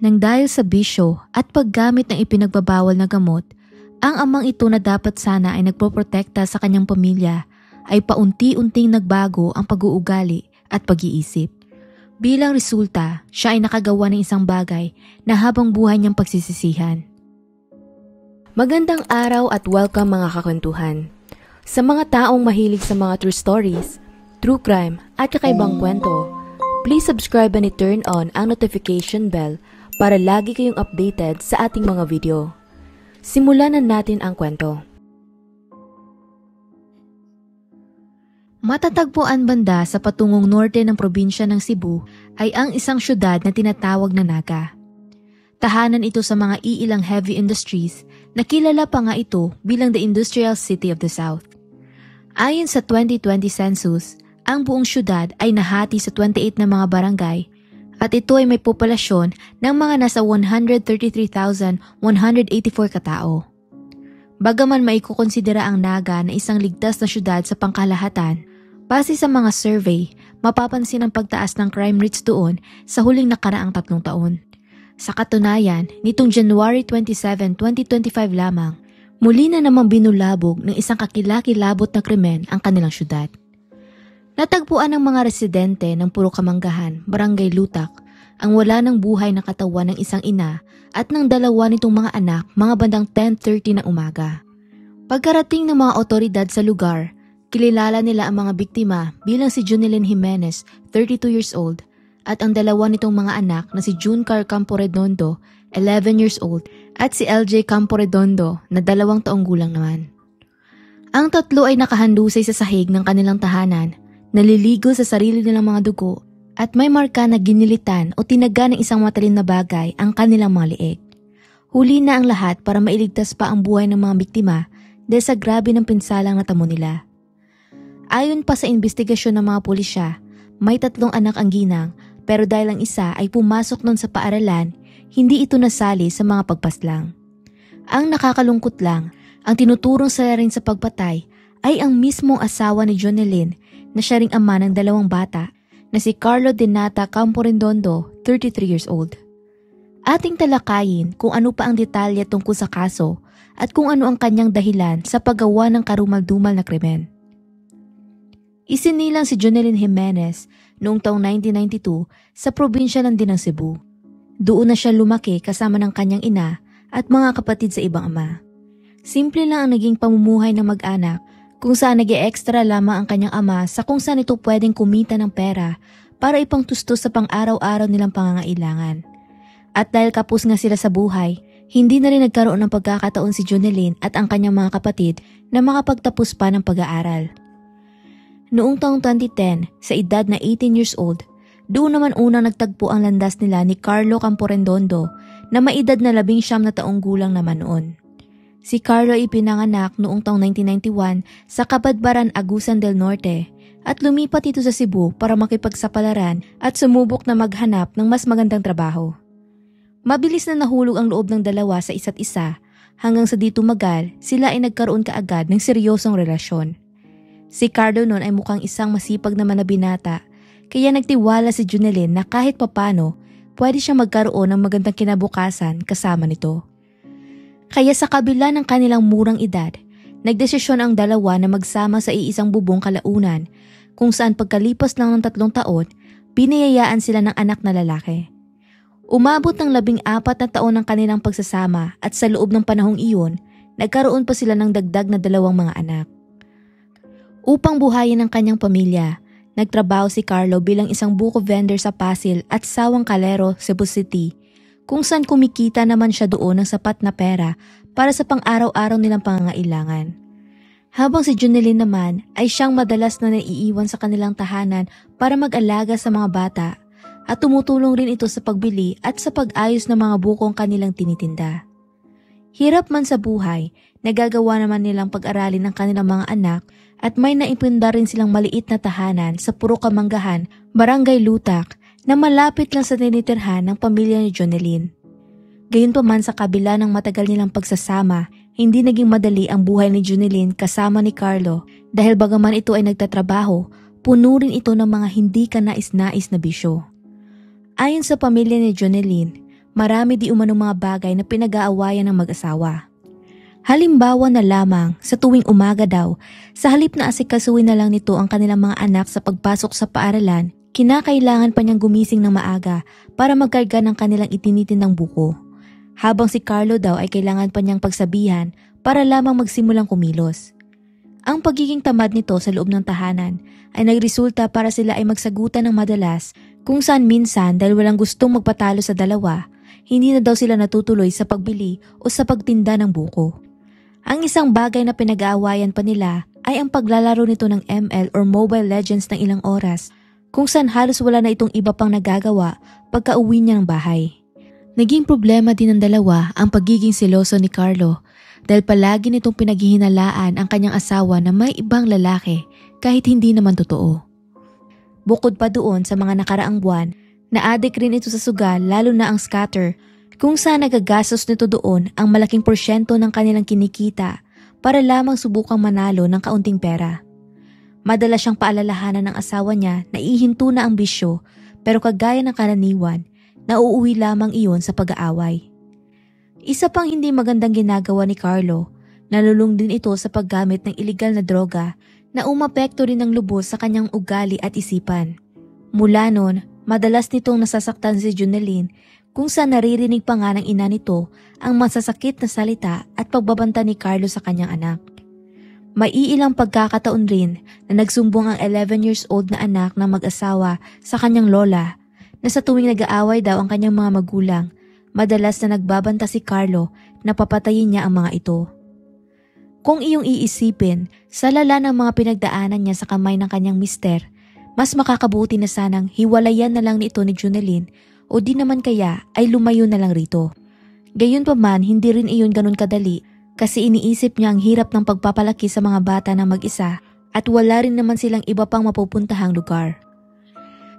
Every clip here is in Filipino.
Nang dahil sa bisyo at paggamit ng ipinagbabawal na gamot, ang amang ito na dapat sana ay nagpoprotekta sa kanyang pamilya ay paunti-unting nagbago ang pag-uugali at pag-iisip. Bilang resulta, siya ay nakagawa ng isang bagay na habang buhay niyang pagsisisihan. Magandang araw at welcome mga kakwentuhan. Sa mga taong mahilig sa mga true stories, true crime at kakaibang kwento, please subscribe and i-turn on ang notification bell para lagi kayong updated sa ating mga video. Simulan na natin ang kwento. Matatagpuan banda sa patungong norte ng probinsya ng Cebu ay ang isang syudad na tinatawag na Naga. Tahanan ito sa mga iilang heavy industries na kilala pa nga ito bilang the Industrial City of the South. Ayon sa 2020 census, ang buong syudad ay nahati sa 28 na mga barangay at ito ay may populasyon ng mga nasa 133,184 katao. Bagaman maikukonsidera ang Naga na isang ligtas na syudad sa pangkalahatan, base sa mga survey, mapapansin ang pagtaas ng crime rates doon sa huling nakaraang 3 taon. Sa katunayan, nitong January 27, 2025 lamang, muli na namang binulabog ng isang kakilakilabot na krimen ang kanilang syudad. Natagpuan ng mga residente ng Puro Kamanggahan, Barangay Lutak, ang wala ng buhay na katawan ng isang ina at ng 2 nitong mga anak mga bandang 10:30 ng umaga. Pagkarating ng mga otoridad sa lugar, kilala nila ang mga biktima bilang si Junilyn Jimenez, 32 years old, at ang 2 nitong mga anak na si Juncar Camporedondo, 11 years old, at si LJ Camporedondo na 2 taong gulang naman. Ang 3 ay nakahandusay sa sahig ng kanilang tahanan, naliligo sa sarili nilang mga dugo at may marka na ginilitan o tinaga ng isang matalim na bagay ang kanilang mga liig. Huli na ang lahat para mailigtas pa ang buhay ng mga biktima dahil sa grabe ng pinsalang natamo nila. Ayon pa sa investigasyon ng mga pulisya, may 3 anak ang ginang pero dahil ang isa ay pumasok noon sa paaralan, hindi ito nasali sa mga pagpaslang. Ang nakakalungkot lang, ang tinuturong salarin sa pagpatay ay ang mismong asawa ni Junilyn na siya ring ama ng 2 bata na si Carlo Denata Camporedondo, 33 years old. Ating talakayin kung ano pa ang detalye tungkol sa kaso at kung ano ang kanyang dahilan sa paggawa ng karumal-dumal na krimen. Isinilang si Junilyn Jimenez noong taong 1992 sa probinsya lang din ng Cebu. Doon na siya lumaki kasama ng kanyang ina at mga kapatid sa ibang ama. Simple lang ang naging pamumuhay ng mag-anak kung saan nag-e-extra lamang ang kanyang ama sa kung saan ito pwedeng kumita ng pera para ipangtustos sa pang-araw-araw nilang pangangailangan. At dahil kapos nga sila sa buhay, hindi na rin nagkaroon ng pagkakataon si Junilyn at ang kanyang mga kapatid na makapagtapos pa ng pag-aaral. Noong taong 2010, sa edad na 18 years old, doon naman unang nagtagpo ang landas nila ni Carlo Camporedondo na may edad na 19 na taong gulang naman noon. Si Carlo ay pinanganak noong taong 1991 sa Kabadbaran, Agusan del Norte at lumipat ito sa Cebu para makipagsapalaran at sumubok na maghanap ng mas magandang trabaho. Mabilis na nahulog ang loob ng 2 sa isa't isa hanggang sa di tumagal sila ay nagkaroon kaagad ng seryosong relasyon. Si Carlo noon ay mukhang isang masipag naman na binata kaya nagtiwala si Junilyn na kahit papano pwede siya magkaroon ng magandang kinabukasan kasama nito. Kaya sa kabila ng kanilang murang edad, nagdesisyon ang 2 na magsama sa iisang bubong kalaunan kung saan pagkalipas lang ng 3 taon, biniyayaan sila ng anak na lalaki. Umabot ng 14 na taon ang kanilang pagsasama at sa loob ng panahong iyon, nagkaroon pa sila ng dagdag na 2 mga anak. Upang buhayin ang kanyang pamilya, nagtrabaho si Carlo bilang isang buko vendor sa Pasil at Sawang Calero, Cebu City, kung saan kumikita naman siya doon ng sapat na pera para sa pang-araw-araw nilang pangangailangan. Habang si Junilyn naman ay siyang madalas na naiiwan sa kanilang tahanan para mag-alaga sa mga bata at tumutulong rin ito sa pagbili at sa pag-ayos ng mga bukong kanilang tinitinda. Hirap man sa buhay, nagagawa naman nilang pag-aralin ng kanilang mga anak at may naipunda rin silang maliit na tahanan sa Puro Kamanggahan, Barangay Lutak, na malapit lang sa tinitirhan ng pamilya ni Junilyn. Gayunpaman sa kabila ng matagal nilang pagsasama, hindi naging madali ang buhay ni Junilyn kasama ni Carlo dahil bagaman ito ay nagtatrabaho, puno rin ito ng mga hindi kanais-nais na bisyo. Ayon sa pamilya ni Junilyn, marami di umanong mga bagay na pinag-aawayan ng mag-asawa. Halimbawa na lamang sa tuwing umaga daw, sa halip na asikasuhin na lang nito ang kanilang mga anak sa pagpasok sa paaralan, kinakailangan pa niyang gumising ng maaga para magkarga ng kanilang itinitindang buko. Habang si Carlo daw ay kailangan pa niyang pagsabihan para lamang magsimulang kumilos. Ang pagiging tamad nito sa loob ng tahanan ay nagresulta para sila ay magsagutan ng madalas kung saan minsan dahil walang gustong magpatalo sa dalawa, hindi na daw sila natutuloy sa pagbili o sa pagtinda ng buko. Ang isang bagay na pinag-aawayan pa nila ay ang paglalaro nito ng ML or Mobile Legends ng ilang oras kung saan halos wala na itong iba pang nagagawa pagka uwi niya ng bahay. Naging problema din ng dalawa ang pagiging seloso ni Carlo dahil palagi nitong pinaghihinalaan ang kanyang asawa na may ibang lalaki kahit hindi naman totoo. Bukod pa doon sa mga nakaraang buwan, na-addict rin ito sa sugal lalo na ang scatter kung saan nagagastos nito doon ang malaking porsyento ng kanilang kinikita para lamang subukang manalo ng kaunting pera. Madalas siyang paalalahanan ng asawa niya na ihinto na ang bisyo pero kagaya ng karaniwan, nauuwi lamang iyon sa pag-aaway. Isa pang hindi magandang ginagawa ni Carlo, nalulung din ito sa paggamit ng iligal na droga na umapekto rin ng lubos sa kanyang ugali at isipan. Mula noon, madalas nitong nasasaktan si Junelyn kung saan naririnig pa nga ng ina nito ang masasakit na salita at pagbabanta ni Carlo sa kanyang anak. May iilang pagkakataon rin na nagsumbong ang 11 years old na anak ng mag-asawa sa kanyang lola na sa tuwing nag-aaway daw ang kanyang mga magulang, madalas na nagbabanta si Carlo na papatayin niya ang mga ito. Kung iyong iisipin, sa lala ng mga pinagdaanan niya sa kamay ng kanyang mister, mas makakabuti na sanang hiwalayan na lang nito ni Junelyn o di naman kaya ay lumayo na lang rito. Gayunpaman, hindi rin iyon ganun kadali kasi iniisip niya ang hirap ng pagpapalaki sa mga bata na mag-isa at wala rin naman silang iba pang mapupuntahang lugar.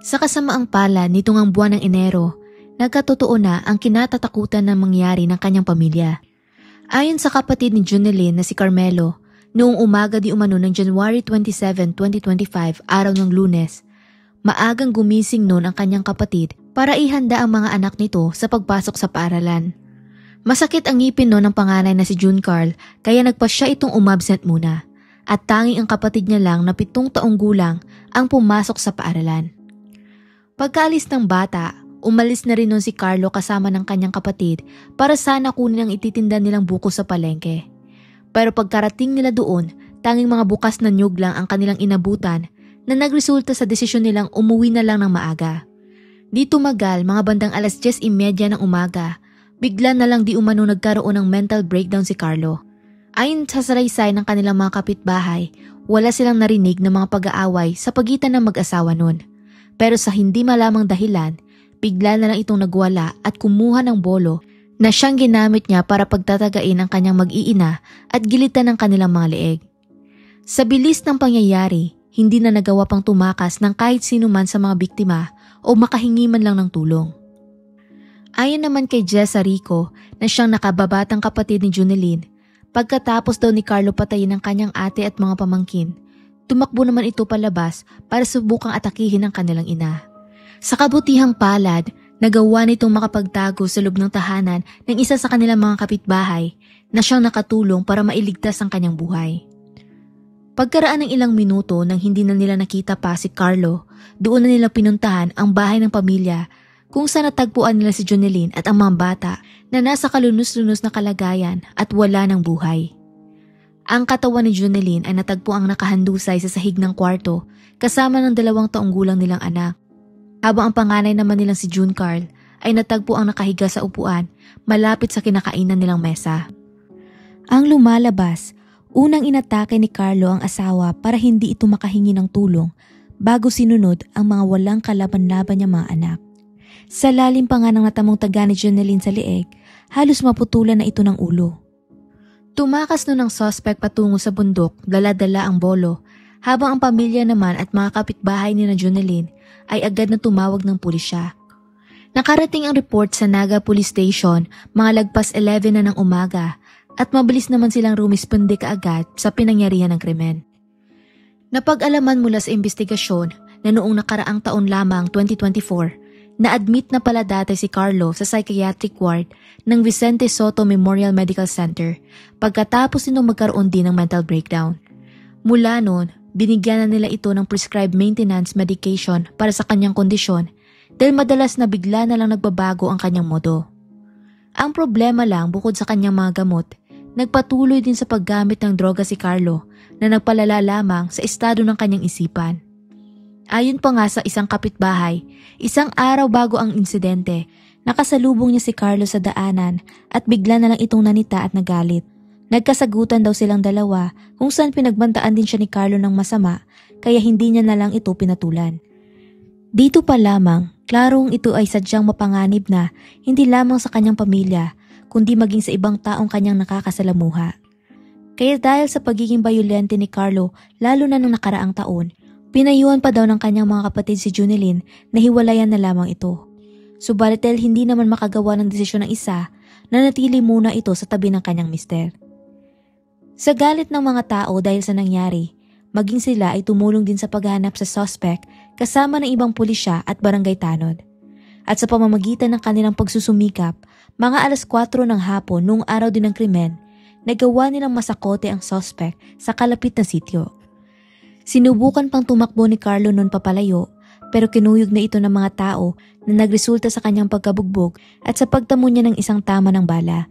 Sa kasamaang palad nitong ang buwan ng Enero, nagkatotoo na ang kinatatakutan na mangyari ng kanyang pamilya. Ayon sa kapatid ni Junelyn na si Carmelo, noong umaga di umano ng January 27, 2025, araw ng Lunes, maagang gumising noon ang kanyang kapatid para ihanda ang mga anak nito sa pagpasok sa paaralan. Masakit ang ngipin noon ng panganay na si June Carl kaya nagpasya itong umabsent muna at tanging ang kapatid niya lang na 7 taong gulang ang pumasok sa paaralan. Pagkaalis ng bata, umalis na rin noon si Carlo kasama ng kanyang kapatid para sana kunin ang ititinda nilang buko sa palengke. Pero pagkarating nila doon, tanging mga bukas na nyug lang ang kanilang inabutan na nagresulta sa desisyon nilang umuwi na lang ng maaga. Di tumagal, mga bandang 10:30 ng umaga, bigla na lang di umano nagkaroon ng mental breakdown si Carlo. Ayon sa salaysay ng kanilang mga kapitbahay, wala silang narinig ng mga pag-aaway sa pagitan ng mag-asawa nun. Pero sa hindi malamang dahilan, bigla na lang itong nagwala at kumuha ng bolo na siyang ginamit niya para pagtatagain ang kanyang mag-iina at gilitan ng kanilang mga leeg. Sa bilis ng pangyayari, hindi na nagawa pang tumakas ng kahit sino man sa mga biktima o makahingi man lang ng tulong. Ayon naman kay Jessa Rico na siyang nakababatang kapatid ni Junelyn, pagkatapos daw ni Carlo patayin ang kanyang ate at mga pamangkin, tumakbo naman ito palabas para subukang atakihin ang kanilang ina. Sa kabutihang palad, nagawa nitong makapagtago sa loob ng tahanan ng isa sa kanilang mga kapitbahay na siyang nakatulong para mailigtas ang kanyang buhay. Pagkaraan ng ilang minuto nang hindi na nila nakita pa si Carlo, doon na nila pinuntahan ang bahay ng pamilya kung saan natagpuan nila si Junelyn at ang mga bata na nasa kalunos-lunos na kalagayan at wala ng buhay. Ang katawan ni Junelyn ay natagpuang nakahandusay sa sahig ng kwarto kasama ng 2 taong gulang nilang anak. Habang ang panganay naman nilang si June Carl ay natagpuang nakahiga sa upuan malapit sa kinakainan nilang mesa. Ang lumalabas, unang inatake ni Carlo ang asawa para hindi ito makahingi ng tulong bago sinunod ang mga walang kalaban-laban niya mga anak. Sa lalim pa nga ng natamong taga ni Junelyn sa leeg, halos maputulan na ito ng ulo. Tumakas nun ang suspect patungo sa bundok, dala-dala ang bolo, habang ang pamilya naman at mga kapitbahay ni na Junelyn ay agad na tumawag ng pulisya. Nakarating ang report sa Naga Police Station mga lagpas 11 na ng umaga at mabilis naman silang rumisponde kaagad sa pinangyarihan ng krimen. Napag-alaman mula sa investigasyon na noong nakaraang taon lamang 2024, Na-admit na pala dati si Carlo sa psychiatric ward ng Vicente Soto Memorial Medical Center pagkatapos nito magkaroon din ng mental breakdown. Mula noon, binigyan na nila ito ng prescribed maintenance medication para sa kanyang kondisyon dahil madalas na bigla na lang nagbabago ang kanyang modo. Ang problema lang bukod sa kanyang mga gamot, nagpatuloy din sa paggamit ng droga si Carlo na nagpalala lamang sa estado ng kanyang isipan. Ayon pa nga sa isang kapitbahay, isang araw bago ang insidente, nakasalubong niya si Carlo sa daanan at bigla na lang itong nanita at nagalit. Nagkasagutan daw silang dalawa kung saan pinagbantaan din siya ni Carlo ng masama kaya hindi niya na lang ito pinatulan. Dito pa lamang, klarong ito ay sadyang mapanganib na hindi lamang sa kanyang pamilya kundi maging sa ibang taong kanyang nakakasalamuha. Kaya dahil sa pagiging bayolente ni Carlo lalo na nung nakaraang taon, pinayuhan pa daw ng kanyang mga kapatid si Junilyn na hiwalayan na lamang ito. Subalit dahil hindi naman makagawa ng desisyon ng isa, nanatili muna ito sa tabi ng kanyang mister. Sa galit ng mga tao dahil sa nangyari, maging sila ay tumulong din sa paghahanap sa suspect kasama ng ibang pulisya at barangay tanod. At sa pamamagitan ng kanilang pagsusumikap, mga 4:00 ng hapon noong araw din ng krimen, nagawa nilang masakote ang suspect sa kalapit na sitio. Sinubukan pang tumakbo ni Carlo noon papalayo pero kinuyog na ito ng mga tao na nagresulta sa kanyang pagkabugbog at sa pagtamo niya ng isang tama ng bala.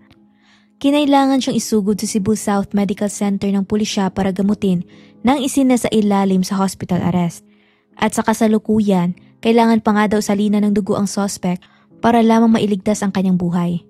Kinailangan siyang isugod sa Cebu South Medical Center ng pulisya para gamutin nang isinasa ilalim sa hospital arrest. At sa kasalukuyan, kailangan pa nga daw salina ng dugo ang suspect para lamang mailigtas ang kanyang buhay.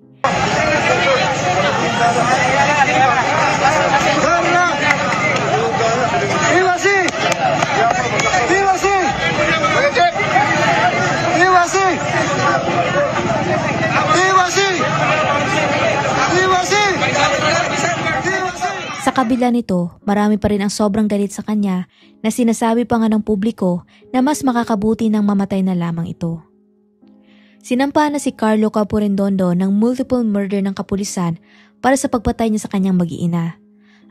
Sa kabila nito, marami pa rin ang sobrang galit sa kanya na sinasabi pa nga ng publiko na mas makakabuti nang mamatay na lamang ito. Sinampa na si Carlo Caporedondo ng multiple murder ng kapulisan para sa pagpatay niya sa kanyang mag-iina.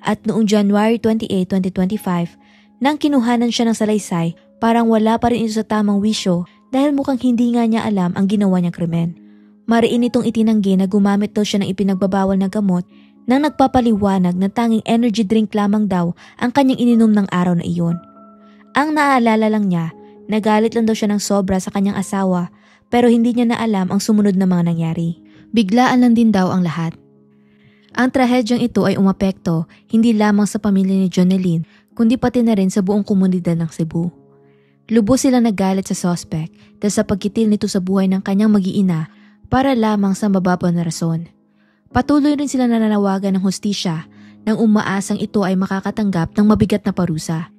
At noong January 28, 2025, nang kinuhanan siya ng salaysay, parang wala pa rin ito sa tamang wisyo dahil mukhang hindi nga niya alam ang ginawa niyang krimen. Mariin itong itinanggi na gumamit daw siya ng ipinagbabawal na gamot nang nagpapaliwanag na tanging energy drink lamang daw ang kanyang ininom ng araw na iyon. Ang naaalala lang niya, nagalit lang daw siya ng sobra sa kanyang asawa pero hindi niya na alam ang sumunod na mga nangyari. Biglaan lang din daw ang lahat. Ang trahedyang ito ay umapekto hindi lamang sa pamilya ni Jonelyn kundi pati na rin sa buong komunidad ng Cebu. Lubos sila nagalit sa suspect dahil sa pagkitil nito sa buhay ng kanyang mag-iina para lamang sa mababaw na rason. Patuloy rin sila nananawagan ng hustisya nang umaasang ito ay makakatanggap ng mabigat na parusa.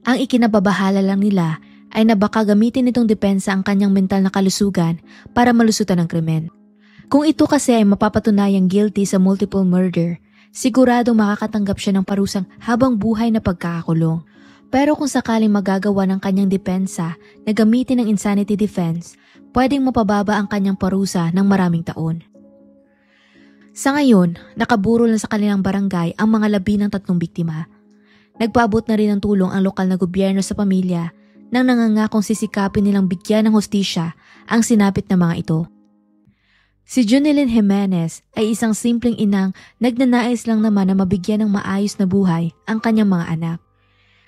Ang ikinababahala lang nila ay na baka gamitin nitong depensa ang kanyang mental na kalusugan para malusutan ng krimen. Kung ito kasi ay mapapatunayang guilty sa multiple murder, siguradong makakatanggap siya ng parusang habang buhay na pagkakakulong. Pero kung sakaling magagawa ng kanyang depensa na gamitin ng insanity defense, pwedeng mapababa ang kanyang parusa ng maraming taon. Sa ngayon, nakaburo lang sa kanilang barangay ang mga labi ng 3 biktima. Nagpaabot na rin ng tulong ang lokal na gobyerno sa pamilya nang nangangakong sisikapin nilang bigyan ng hustisya ang sinapit na mga ito. Si Jonelyn Jimenez ay isang simpleng inang nagnanais lang naman na mabigyan ng maayos na buhay ang kanyang mga anak.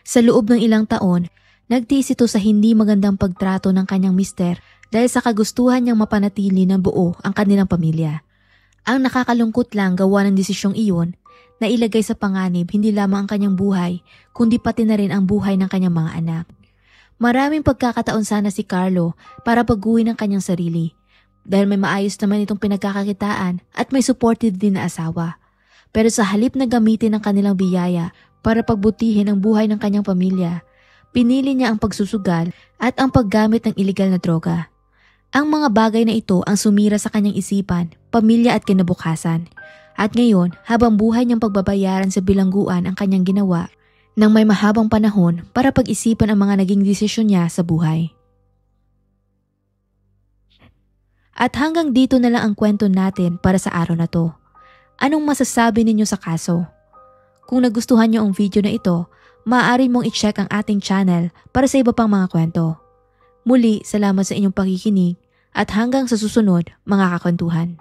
Sa loob ng ilang taon, nagtiis ito sa hindi magandang pagtrato ng kanyang mister dahil sa kagustuhan niyang mapanatili ng buo ang kanilang pamilya. Ang nakakalungkot lang gawa ng desisyong iyon na ilagay sa panganib hindi lamang ang kanyang buhay kundi pati na rin ang buhay ng kanyang mga anak. Maraming pagkakataon sana si Carlo para baguhin ang kanyang sarili. Dahil may maayos naman itong pinagkakakitaan at may supportive din na asawa. Pero sa halip na gamitin ang kanilang biyaya para pagbutihin ang buhay ng kanyang pamilya, pinili niya ang pagsusugal at ang paggamit ng iligal na droga. Ang mga bagay na ito ang sumira sa kanyang isipan, pamilya at kinabukasan. At ngayon, habang buhay niyang pagbabayaran sa bilangguan ang kanyang ginawa, nang may mahabang panahon para pag-isipan ang mga naging desisyon niya sa buhay. At hanggang dito na lang ang kwento natin para sa araw na to. Anong masasabi ninyo sa kaso? Kung nagustuhan nyo ang video na ito, maaari mong i-check ang ating channel para sa iba pang mga kwento. Muli, salamat sa inyong pakikinig at hanggang sa susunod mga kakwentuhan.